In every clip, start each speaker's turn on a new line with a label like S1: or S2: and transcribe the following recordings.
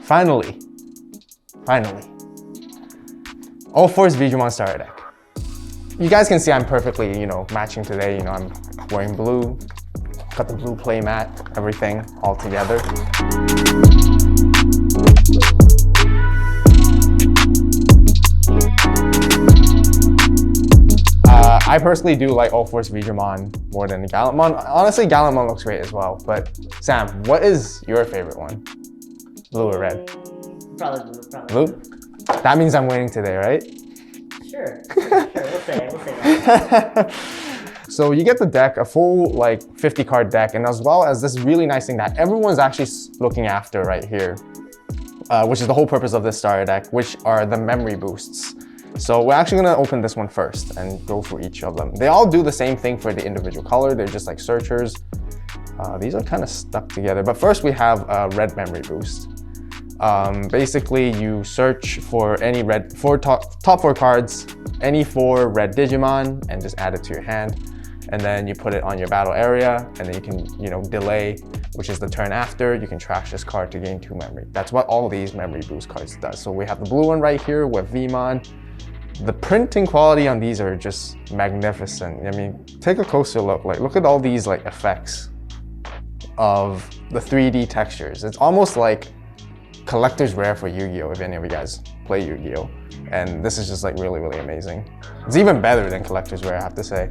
S1: finally, UlforceVeedramon starter deck. You guys can see I'm perfectly, matching today. I'm wearing blue, got the blue play mat, everything all together. I personally do like UlforceVeedramon more than Gallantmon. Honestly, Gallantmon looks great as well. But Sam, what is your favorite one? Blue or red?
S2: Probably blue.
S1: Blue? That means I'm winning today, right?
S2: Sure. We'll say that.
S1: So you get the deck, a full 50 card deck, and as well as this really nice thing that everyone's actually looking after right here, which is the whole purpose of this starter deck, which are the memory boosts. So we're actually gonna open this one first and go through each of them. They all do the same thing for the individual color. They're just like searchers. These are kind of stuck together, but first we have a red memory boost. Basically, you search for any top 4 cards, any 4 red Digimon, and just add it to your hand. And then you put it on your battle area, and then you can, delay, which is the turn after. You can trash this card to gain 2 memory. That's what all these memory boost cards does. So we have the blue one right here with Vmon. The printing quality on these are just magnificent. I mean, take a closer look. Look at all these effects of the 3D textures. It's almost like collector's rare for Yu-Gi-Oh! If any of you guys play Yu-Gi-Oh! And this is just really, really amazing. It's even better than collector's rare, I have to say.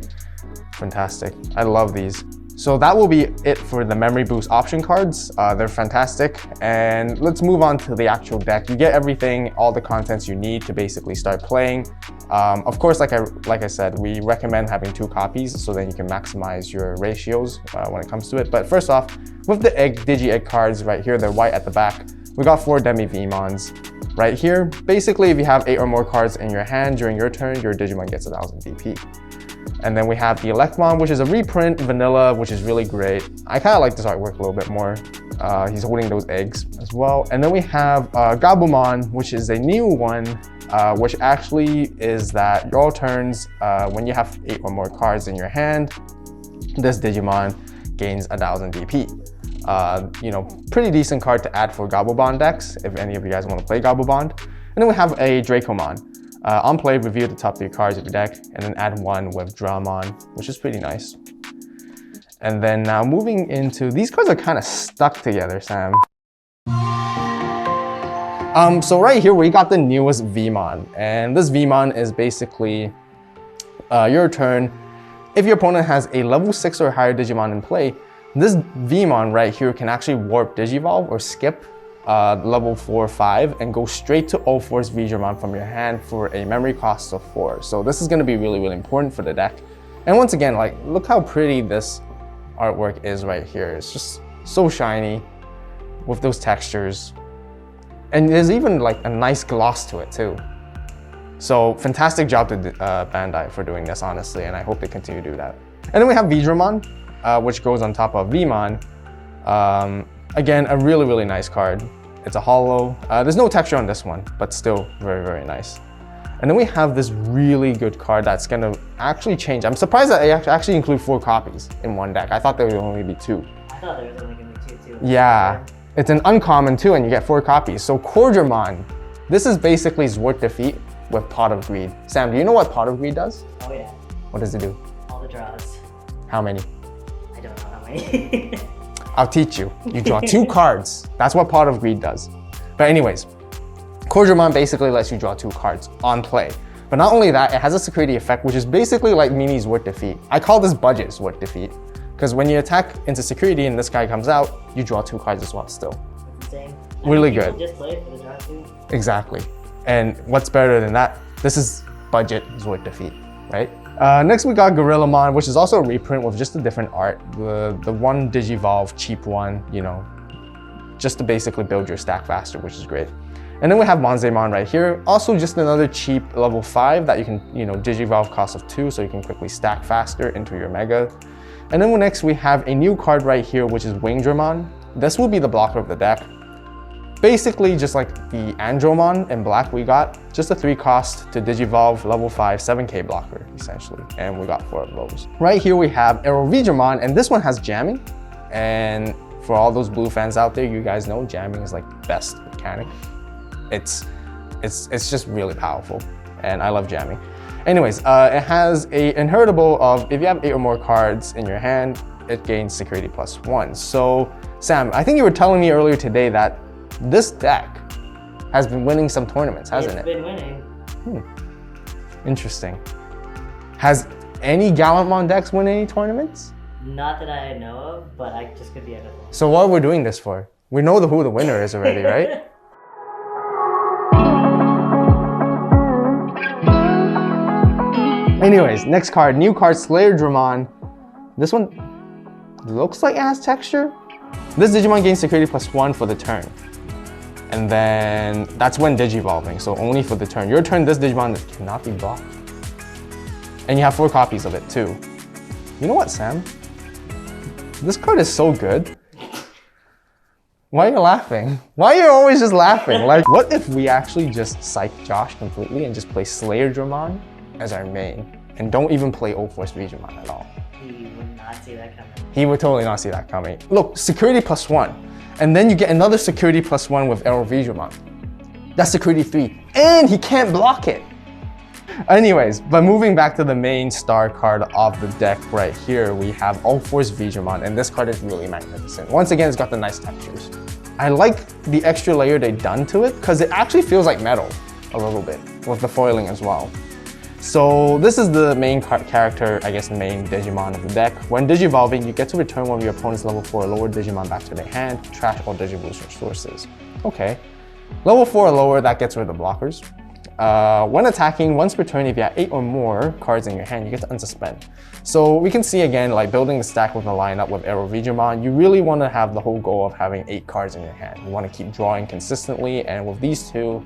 S1: Fantastic. I love these. So that will be it for the memory boost option cards. They're fantastic. And let's move on to the actual deck. You get everything, all the contents you need to basically start playing. Of course, like I said, we recommend having 2 copies so then you can maximize your ratios when it comes to it. But first off, with the Digi-Egg cards right here, they're white at the back. We got 4 Demi Vmons right here. Basically, if you have 8 or more cards in your hand during your turn, your Digimon gets 1000 DP. And then we have the Gallantmon, which is a reprint vanilla, which is really great. I kind of like this artwork a little bit more. He's holding those eggs as well. And then we have Gallantmon, which is a new one, which actually is that your all turns, when you have 8 or more cards in your hand, this Digimon gains 1000 DP. Pretty decent card to add for Gallantmon decks, if any of you guys want to play Gallantmon. And then we have a Dracomon. On play, review the top 3 cards of your deck, and then add 1 with Dramon, which is pretty nice. And then now moving into, these cards are kind of stuck together, Sam. So right here, we got the newest Vmon, and this Vmon is basically your turn. If your opponent has a level 6 or higher Digimon in play, this Vmon right here can actually warp Digivolve or skip level 4 or 5 and go straight to UlforceVeedramon from your hand for a memory cost of 4. So this is going to be really, really important for the deck. And once again, look how pretty this artwork is right here. It's just so shiny with those textures. And there's even a nice gloss to it too. So fantastic job to Bandai for doing this, honestly, and I hope they continue to do that. And then we have Veedramon, which goes on top of Vmon. Again, a really, really nice card. It's a holo. There's no texture on this one, but still very, very nice. And then we have this really good card that's gonna actually change. I'm surprised that they actually include 4 copies in one deck. I thought there would only be 2.
S2: I thought there was only gonna be 2 too.
S1: Yeah, it's an uncommon too, and you get 4 copies. So Cordramon, this is basically Zwart Defeat with Pot of Greed. Sam, do you know what Pot of Greed does?
S2: Oh yeah.
S1: What does it do?
S2: All the draws.
S1: How many?
S2: I don't know how many.
S1: I'll teach you. You draw 2 cards. That's what Pot of Greed does. But anyways, Cordramon basically lets you draw 2 cards on play. But not only that, it has a security effect, which is basically like mini Zwart Defeat. I call this budget Zwart Defeat, because when you attack into security and this guy comes out, you draw 2 cards as well still.
S2: That's insane.
S1: Really good.
S2: Just play it for the draw too. Exactly.
S1: And what's better than that? This is budget Zwart Defeat, right? Next we got Gallantmon, which is also a reprint with just a different art. The one Digivolve cheap one, just to basically build your stack faster, which is great. And then we have Monzaemon right here. Also just another cheap level 5 that you can, Digivolve cost of 2, so you can quickly stack faster into your Mega. And then next we have a new card right here, which is Wingdramon. This will be the blocker of the deck. Basically just like the Andromon in black we got, just a 3 cost to Digivolve level 5 7k blocker essentially, and we got 4 of those. Right here we have AVAULT, and this one has jamming, and for all those blue fans out there, you guys know jamming is like best with mechanic. It's just really powerful, and I love jamming. Anyways, it has a inheritable of, if you have 8 or more cards in your hand, it gains security +1. So, Sam, I think you were telling me earlier today that this deck has been winning some tournaments, hasn't it?
S2: It's been winning.
S1: Interesting. Has any Gallantmon decks win any tournaments?
S2: Not that I know of, but I just could be out of one.
S1: So what are we doing this for? We know who the winner is already, right? Anyways, next card, new card, Slayer-Dramon. This one looks like it has texture. This Digimon gains security +1 for the turn. And then that's when Digivolving, so only for the turn. Your turn, this Digimon cannot be blocked. And you have 4 copies of it too. You know what, Sam? This card is so good. Why are you laughing? Why are you always just laughing? Like, what if we actually just psych Josh completely and just play Slayer-Dramon as our main and don't even play UlforceVeedramon at all?
S2: He would not see that coming.
S1: He would totally not see that coming. Look, security +1. And then you get another security +1 with AVAULT. That's security 3. And he can't block it. Anyways, but moving back to the main star card of the deck right here, we have UlforceVeedramon, and this card is really magnificent. Once again, it's got the nice textures. I like the extra layer they done to it because it actually feels like metal a little bit with the foiling as well. So this is the main character, I guess main Digimon of the deck. When Digivolving, you get to return one of your opponent's level 4 or lower Digimon back to their hand, trash all Digibooster sources. Okay. Level 4 or lower, that gets rid of the blockers. When attacking, once per turn, if you have 8 or more cards in your hand, you get to unsuspend. So we can see again, like building the stack with a lineup with AVAULT, you really want to have the whole goal of having 8 cards in your hand. You want to keep drawing consistently, and with these two,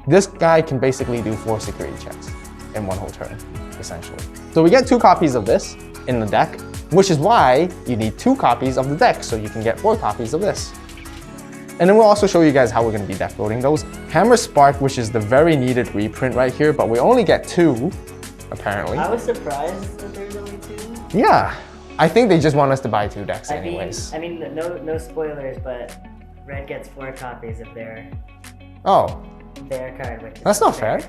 S1: this guy can basically do 4 security checks in one whole turn, essentially. So we get 2 copies of this in the deck, which is why you need 2 copies of the deck, so you can get 4 copies of this. And then we'll also show you guys how we're going to be deck building those. Hammer Spark, which is the very needed reprint right here, but we only get 2, apparently.
S2: I was surprised that there's only 2.
S1: Yeah, I think they just want us to buy 2 decks anyways.
S2: I mean, no spoilers, but Red gets 4 copies of their card, which is
S1: that's not fair.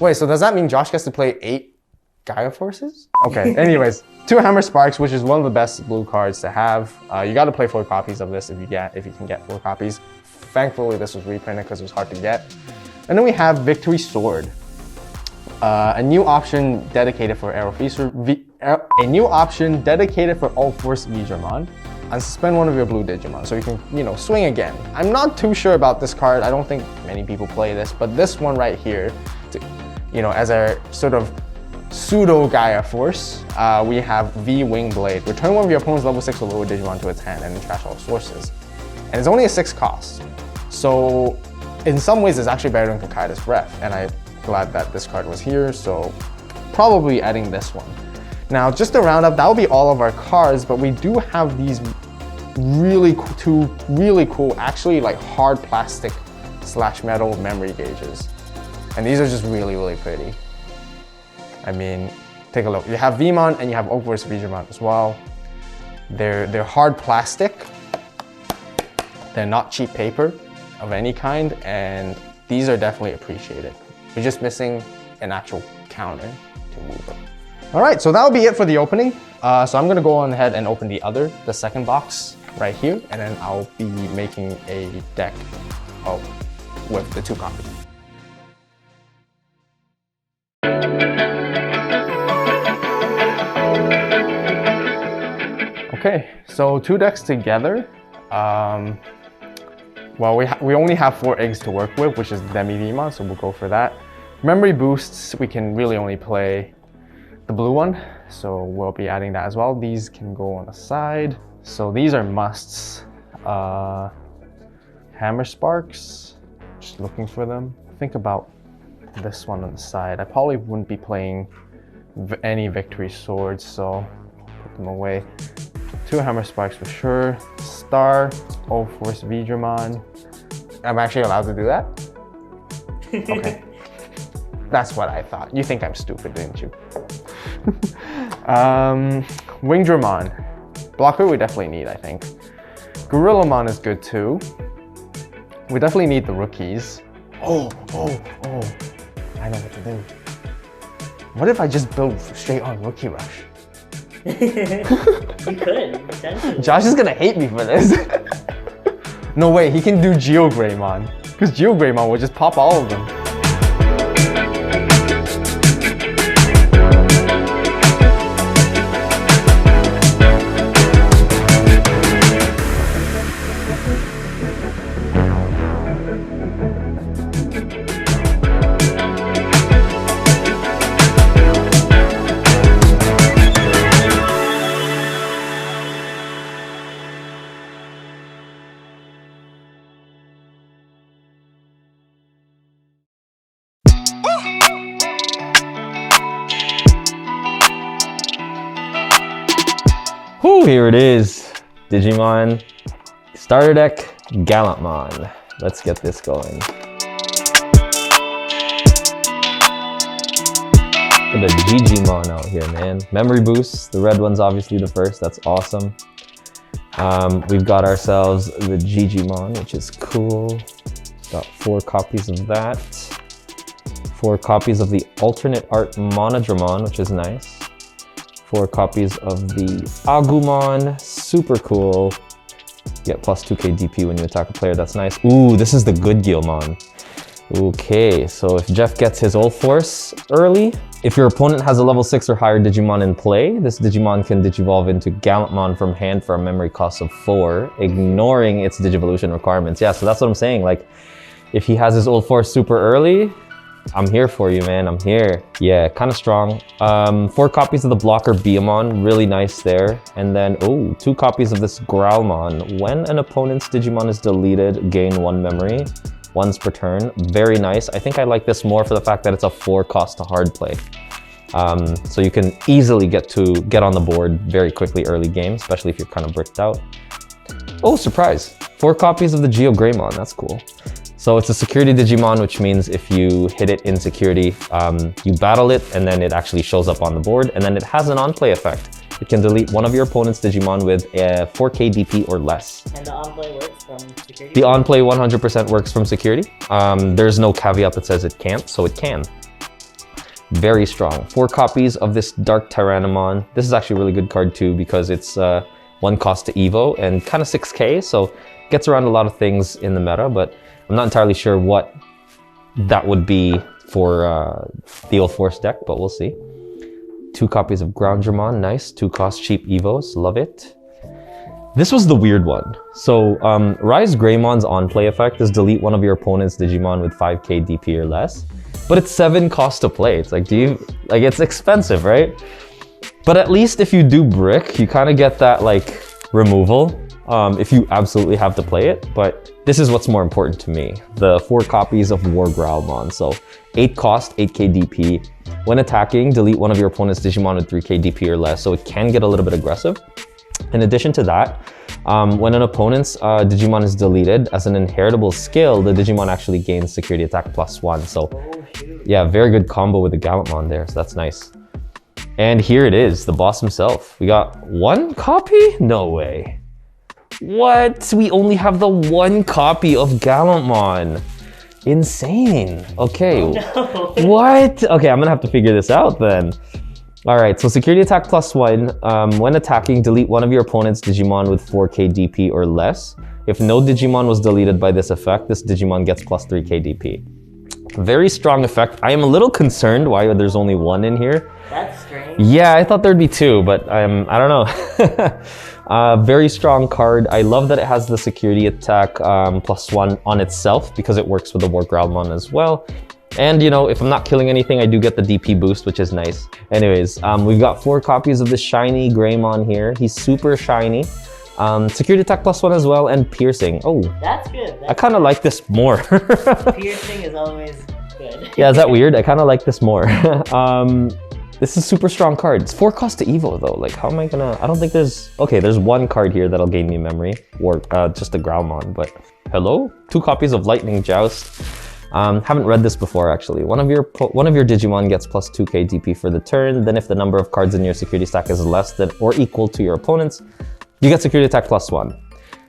S1: Wait, so does that mean Josh gets to play 8 Gaia Forces? Okay, anyways, 2 Hammer Sparks, which is one of the best blue cards to have. You got to play 4 copies of this if you can get 4 copies. Thankfully, this was reprinted because it was hard to get. And then we have Victory Sword, a new option dedicated for UlforceVeedramon. Unsuspend one of your blue Digimon, so you can, swing again. I'm not too sure about this card. I don't think many people play this, but this one right here, as a sort of pseudo Gaia Force, we have V Wing Blade. Return one of your opponent's level 6 or lower Digimon to its hand and then trash all sources. And it's only a 6 cost. So in some ways it's actually better than Kakaida's Breath, and I'm glad that this card was here, so probably adding this one. Now just to round up, that will be all of our cards, but we do have these two really cool, actually like hard plastic / metal memory gauges. And these are just really pretty. I mean, take a look. You have Vmon and you have UlforceVeedramon as well. They're hard plastic. They're not cheap paper of any kind, and these are definitely appreciated. You're just missing an actual counter to move it. All right, so that'll be it for the opening. So I'm gonna go on ahead and open the second box right here, and then I'll be making a deck with the 2 copies. Okay, so 2 decks together. Well, we only have 4 eggs to work with, which is Demi-Vmon, so we'll go for that. Memory boosts, we can really only play the blue one, so we'll be adding that as well. These can go on the side. So these are musts. Hammer Sparks, just looking for them. Think about this one on the side. I probably wouldn't be playing any Victory Swords, so put them away. 2 Hammer Sparks for sure. Star, UlforceVeedramon. I'm actually allowed to do that? Okay. That's what I thought. You think I'm stupid, didn't you? Wingdramon. Blocker we definitely need, I think. Gorillamon is good too. We definitely need the rookies. Oh. I know what to do. What if I just build straight on Rookie Rush?
S2: You could, potentially.
S1: Josh is gonna hate me for this. No way, he can do GeoGreymon. Because GeoGreymon will just pop all of them.
S3: Whew, here it is. Digimon starter deck, Gallantmon. Let's get this going. Look at the Digimon out here, man. Memory boosts. The red one's obviously the first. That's awesome. We've got ourselves the Digimon, which is cool. Got 4 copies of that. 4 copies of the alternate art Monodramon, which is nice. 4 copies of the Agumon, super cool. Get plus 2k DP when you attack a player, that's nice. Ooh, this is the good Gilmon. Okay, so if Jeff gets his Ulforce early, if your opponent has a level 6 or higher Digimon in play, this Digimon can Digivolve into Gallantmon from hand for a memory cost of 4, ignoring its Digivolution requirements. Yeah, so that's what I'm saying. Like, if he has his Ulforce super early, I'm here for you, man. I'm here. Yeah, kind of strong. 4 copies of the blocker Beamon, really nice there. And then, 2 copies of this Growlmon. When an opponent's Digimon is deleted, gain 1 memory, once per turn. Very nice. I think I like this more for the fact that it's a 4 cost to hard play. So you can easily get on the board very quickly early game, especially if you're kind of bricked out. Oh, surprise. 4 copies of the GeoGreymon. That's cool. So it's a security Digimon, which means if you hit it in security, you battle it and then it actually shows up on the board, and then it has an on-play effect. It can delete one of your opponent's Digimon with 4k DP or less.
S2: And the on-play works from security?
S3: The on-play 100% works from security. There's no caveat that says it can't, so it can. Very strong. 4 copies of this Dark Tyrannomon. This is actually a really good card too because it's 1 cost to Evo and kind of 6k, so gets around a lot of things in the meta, but I'm not entirely sure what that would be for the Ulforce deck, but we'll see. 2 copies of Groundramon, nice. 2 cost cheap Evos, love it. This was the weird one. So Rise Greymon's on-play effect is delete one of your opponent's Digimon with 5k DP or less, but it's 7 cost to play. It's like, it's expensive, right? But at least if you do brick, you kind of get that like removal if you absolutely have to play it, but this is what's more important to me. The 4 copies of War Growlmon. So 8 cost, 8k DP. When attacking, delete one of your opponent's Digimon with 3k DP or less, so it can get a little bit aggressive. In addition to that, when an opponent's Digimon is deleted, as an inheritable skill, the Digimon actually gains security attack +1. So yeah, very good combo with the Gallantmon there, so that's nice. And here it is, the boss himself. We got 1 copy? No way. What? We only have the 1 copy of Gallantmon. Insane. Okay.
S2: Oh, no.
S3: What? Okay, I'm gonna have to figure this out then. All right, so security attack +1. When attacking, delete one of your opponent's Digimon with 4k DP or less. If no Digimon was deleted by this effect, this Digimon gets +3k DP. Very strong effect. I am a little concerned why there's only 1 in here.
S2: That's strange.
S3: Yeah, I thought there'd be 2, but I don't know. Very strong card. I love that it has the security attack +1 on itself because it works with the War Growlmon as well. And you know, if I'm not killing anything, I do get the DP boost, which is nice. Anyways, we've got 4 copies of the shiny Greymon here. He's super shiny. Security attack +1 as well, and piercing. Oh,
S2: that's good.
S3: I kind of like this more.
S2: Piercing is always good.
S3: Yeah, is that weird? I kind of like this more. This is super strong card. It's 4 cost to Evo though. Like, how am I gonna? I don't think there's. Okay, there's 1 card here that'll gain me memory, or just a Growlmon. But hello, 2 copies of Lightning Joust. Haven't read this before actually. One of your Digimon gets +2k DP for the turn. Then if the number of cards in your security stack is less than or equal to your opponent's, you get security attack +1.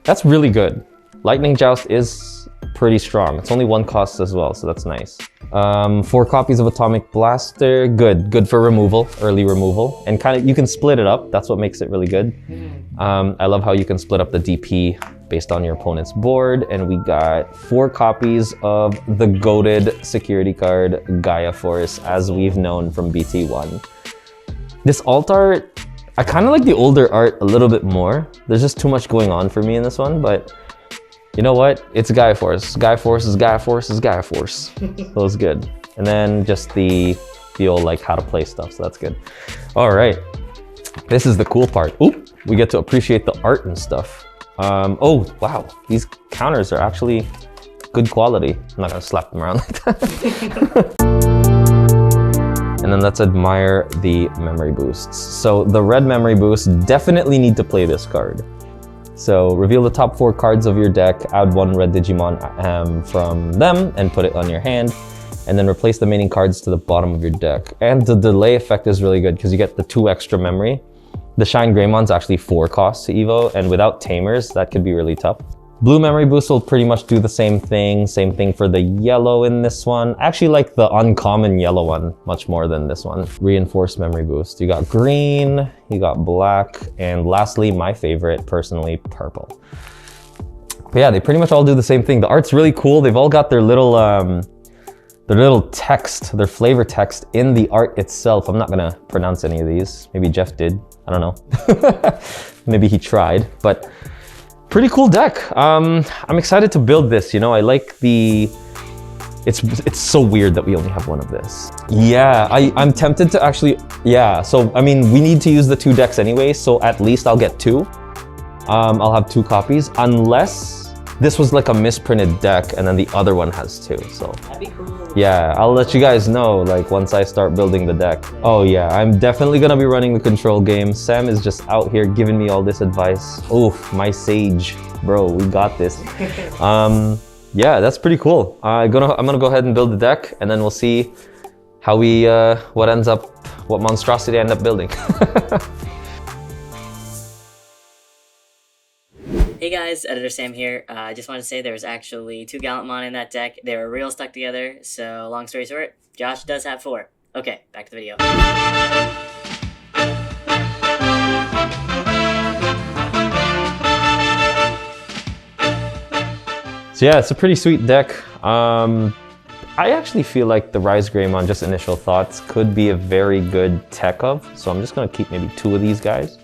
S3: That's really good. Lightning Joust is pretty strong. It's only 1 cost as well, so that's nice. 4 copies of Atomic Blaster, good for removal, early removal, and kind of you can split it up. That's what makes it really good. I love how you can split up the DP based on your opponent's board, and we got 4 copies of the goated security card Gaia Force, as we've known from BT1. This alt art, I kind of like the older art a little bit more. There's just too much going on for me in this one, but you know what? It's Gaia Force. Gaia Force is Gaia Force is Gaia Force. So it's good. And then just the old like how to play stuff, so that's good. All right, this is the cool part. Oop, we get to appreciate the art and stuff. Oh, wow, these counters are actually good quality. I'm not gonna slap them around like that. And then let's admire the memory boosts. So the red memory boosts definitely need to play this card. So reveal the top 4 cards of your deck, add 1 red Digimon from them and put it on your hand, and then replace the remaining cards to the bottom of your deck. And the delay effect is really good because you get the 2 extra memory. The Shine Greymon's actually 4 costs to Evo, and without Tamers, that could be really tough. Blue memory boost will pretty much do the same thing for the yellow in this one. I actually like the uncommon yellow one much more than this one. Reinforced memory boost. You got green, you got black, and lastly, my favorite, personally, purple. But yeah, they pretty much all do the same thing. The art's really cool. They've all got their little text, their flavor text in the art itself. I'm not gonna pronounce any of these. Maybe Jeff did, I don't know. Maybe he tried, but pretty cool deck. I'm excited to build this, you know. I like the, it's so weird that we only have 1 of this. Yeah, I'm tempted to actually, yeah, so I mean, we need to use the 2 decks anyway, so at least I'll get 2. I'll have 2 copies, unless this was like a misprinted deck and then the other one has 2, so.
S2: That'd be cool.
S3: Yeah, I'll let you guys know like once I start building the deck. Oh yeah, I'm definitely gonna be running the control game. Sam is just out here giving me all this advice. Oof, my sage, bro, we got this. Yeah, that's pretty cool. I'm gonna go ahead and build the deck, and then we'll see how we, what monstrosity I end up building.
S2: Hey guys, Editor Sam here. I just wanted to say there's actually 2 Gallantmon in that deck. They were real stuck together, so long story short, Josh does have 4. Okay, back to the video.
S3: So yeah, it's a pretty sweet deck. I actually feel like the Rise Greymon, just initial thoughts, could be a very good tech of, so I'm just gonna keep maybe 2 of these guys.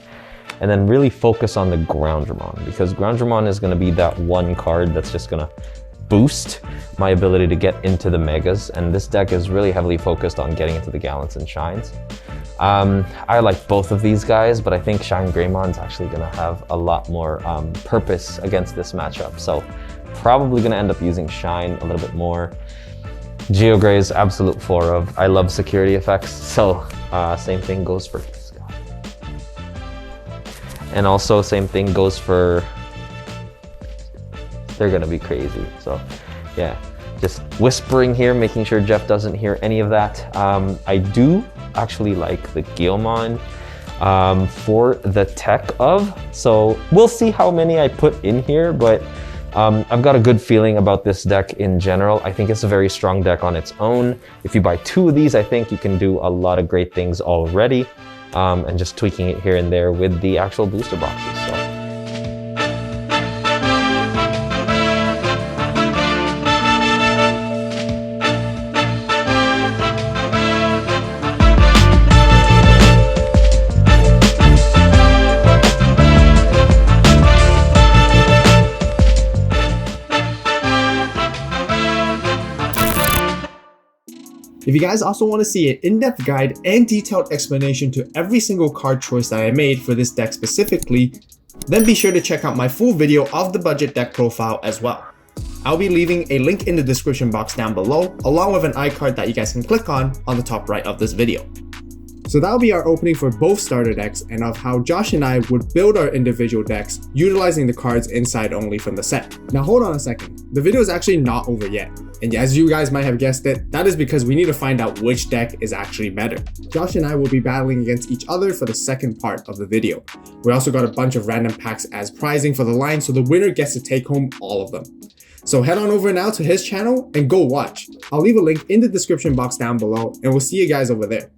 S3: And then really focus on the Groundramon, because Groundramon is going to be that 1 card that's just going to boost my ability to get into the Megas, and this deck is really heavily focused on getting into the Gallants and Shines. I like both of these guys, but I think Shine Greymon's actually going to have a lot more purpose against this matchup, so probably going to end up using Shine a little bit more. Geogray's absolute 4 of. I love security effects, so same thing goes for and also same thing goes for, they're gonna be crazy. So yeah, just whispering here, making sure Jeff doesn't hear any of that. I do actually like the Gallantmon for the tech of, so we'll see how many I put in here, but I've got a good feeling about this deck in general. I think it's a very strong deck on its own. If you buy 2 of these, I think you can do a lot of great things already. And just tweaking it here and there with the actual booster boxes. So.
S4: If you guys also want to see an in-depth guide and detailed explanation to every single card choice that I made for this deck specifically, then be sure to check out my full video of the budget deck profile as well. I'll be leaving a link in the description box down below, along with an iCard that you guys can click on the top right of this video. So that'll be our opening for both starter decks and of how Josh and I would build our individual decks utilizing the cards inside only from the set. Now hold on a second, the video is actually not over yet. And as you guys might have guessed it, that is because we need to find out which deck is actually better. Josh and I will be battling against each other for the second part of the video. We also got a bunch of random packs as prizing for the line, so the winner gets to take home all of them. So head on over now to his channel and go watch. I'll leave a link in the description box down below, and we'll see you guys over there.